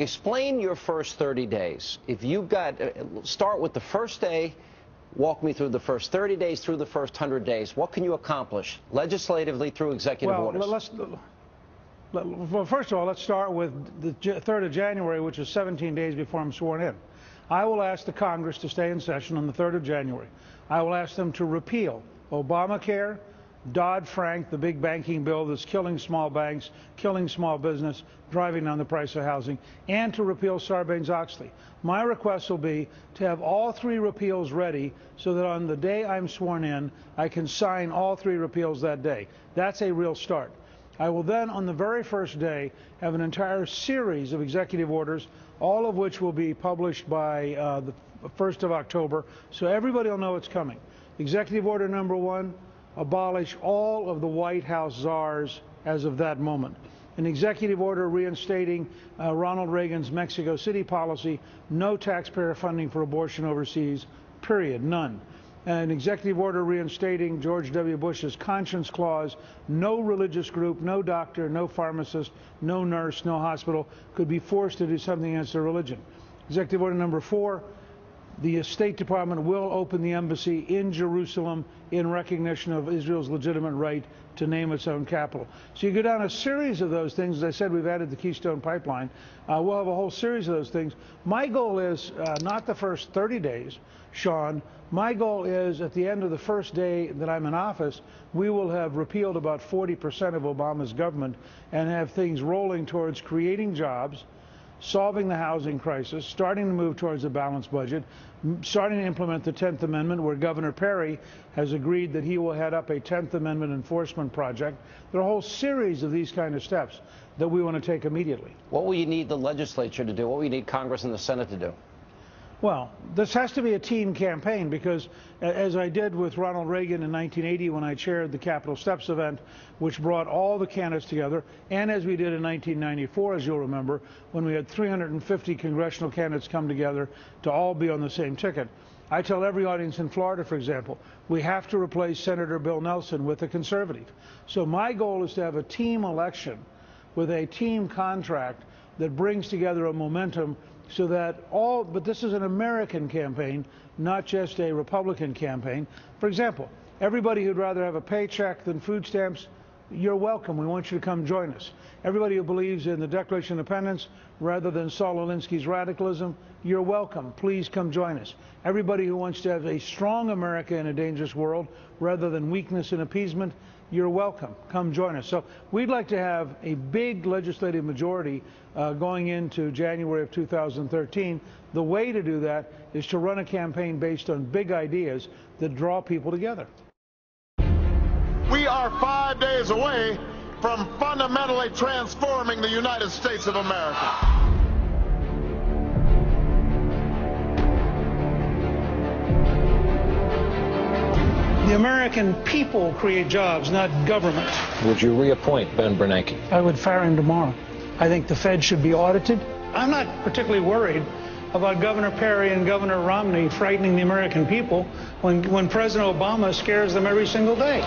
Explain your first 30 days. If you got, start with the first day, walk me through the first 30 days, through the first 100 days. What can you accomplish legislatively through executive orders? Well, first of all, let's start with the 3rd of January, which is 17 days before I'm sworn in. I will ask the Congress to stay in session on the 3rd of January. I will ask them to repeal Obamacare, Dodd-Frank, the big banking bill that's killing small banks, killing small business, driving down the price of housing, and to repeal Sarbanes-Oxley. My request will be to have all 3 repeals ready so that on the day I'm sworn in, I can sign all 3 repeals that day. That's a real start. I will then, on the very first day, have an entire series of executive orders, all of which will be published by the 1st of October, so everybody will know it's coming. Executive order number 1, abolish all of the White House czars as of that moment. An executive order reinstating Ronald Reagan's Mexico City policy, no taxpayer funding for abortion overseas, period, none. An executive order reinstating George W. Bush's conscience clause, no religious group, no doctor, no pharmacist, no nurse, no hospital could be forced to do something against their religion. Executive order number 4, the State Department will open the embassy in Jerusalem in recognition of Israel's legitimate right to name its own capital. So you go down a series of those things. As I said, we've added the Keystone Pipeline. We'll have a whole series of those things. My goal is not the first 30 days, Sean. My goal is at the end of the first day that I'm in office, we will have repealed about 40% of Obama's government and have things rolling towards creating jobs, solving the housing crisis, starting to move towards a balanced budget, starting to implement the 10th Amendment, where Governor Perry has agreed that he will head up a 10th Amendment enforcement project. There are a whole series of these kind of steps that we want to take immediately. What will you need the legislature to do? What will you need Congress and the Senate to do? Well, this has to be a team campaign because, as I did with Ronald Reagan in 1980 when I chaired the Capitol Steps event, which brought all the candidates together, and as we did in 1994, as you'll remember, when we had 350 congressional candidates come together to all be on the same ticket. I tell every audience in Florida, for example, we have to replace Senator Bill Nelson with a conservative. So my goal is to have a team election with a team contract that brings together a momentum so that but this is an American campaign, not just a Republican campaign. For example, everybody who'd rather have a paycheck than food stamps, you're welcome. We want you to come join us. Everybody who believes in the Declaration of Independence rather than Saul Alinsky's radicalism, you're welcome. Please come join us. Everybody who wants to have a strong America in a dangerous world rather than weakness and appeasement, you're welcome. Come join us. So we'd like to have a big legislative majority going into January of 2013. The way to do that is to run a campaign based on big ideas that draw people together. We are 5 days away from fundamentally transforming the United States of America. The American people create jobs, not government. Would you reappoint Ben Bernanke? I would fire him tomorrow. I think the Fed should be audited. I'm not particularly worried about Governor Perry and Governor Romney frightening the American people when President Obama scares them every single day.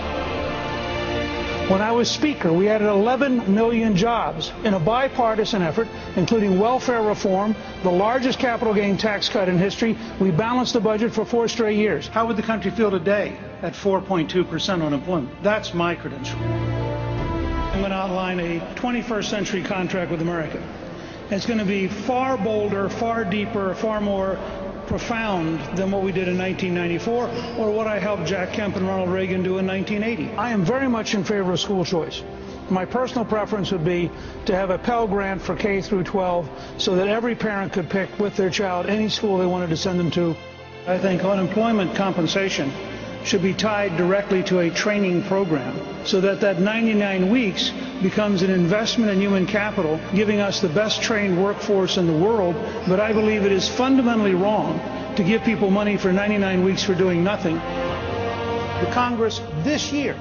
When I was Speaker, we added 11 million jobs in a bipartisan effort, including welfare reform, the largest capital gain tax cut in history. We balanced the budget for 4 straight years. How would the country feel today at 4.2% unemployment? That's my credential. I'm going to outline a 21st century contract with America. It's going to be far bolder, far deeper, far more profound than what we did in 1994 or what I helped Jack Kemp and Ronald Reagan do in 1980. I am very much in favor of school choice. My personal preference would be to have a Pell Grant for K through 12 so that every parent could pick with their child any school they wanted to send them to. I think unemployment compensation should be tied directly to a training program so that 99 weeks becomes an investment in human capital, giving us the best trained workforce in the world. But I believe it is fundamentally wrong to give people money for 99 weeks for doing nothing. The Congress this year,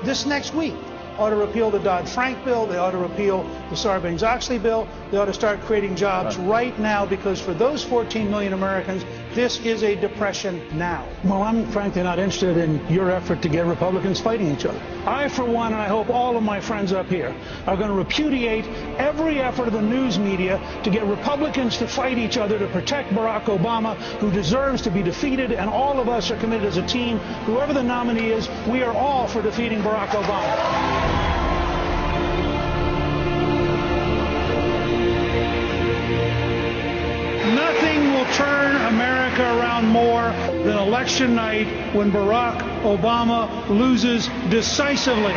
this next week, ought to repeal the Dodd-Frank bill. They ought to repeal the Sarbanes-Oxley bill. They ought to start creating jobs right now, because for those 14 million Americans, this is a depression now. Well, I'm frankly not interested in your effort to get Republicans fighting each other. I, for one, and I hope all of my friends up here, are going to repudiate every effort of the news media to get Republicans to fight each other to protect Barack Obama, who deserves to be defeated, and all of us are committed as a team. Whoever the nominee is, we are all for defeating Barack Obama. Nothing will turn America around more than election night, when Barack Obama loses decisively.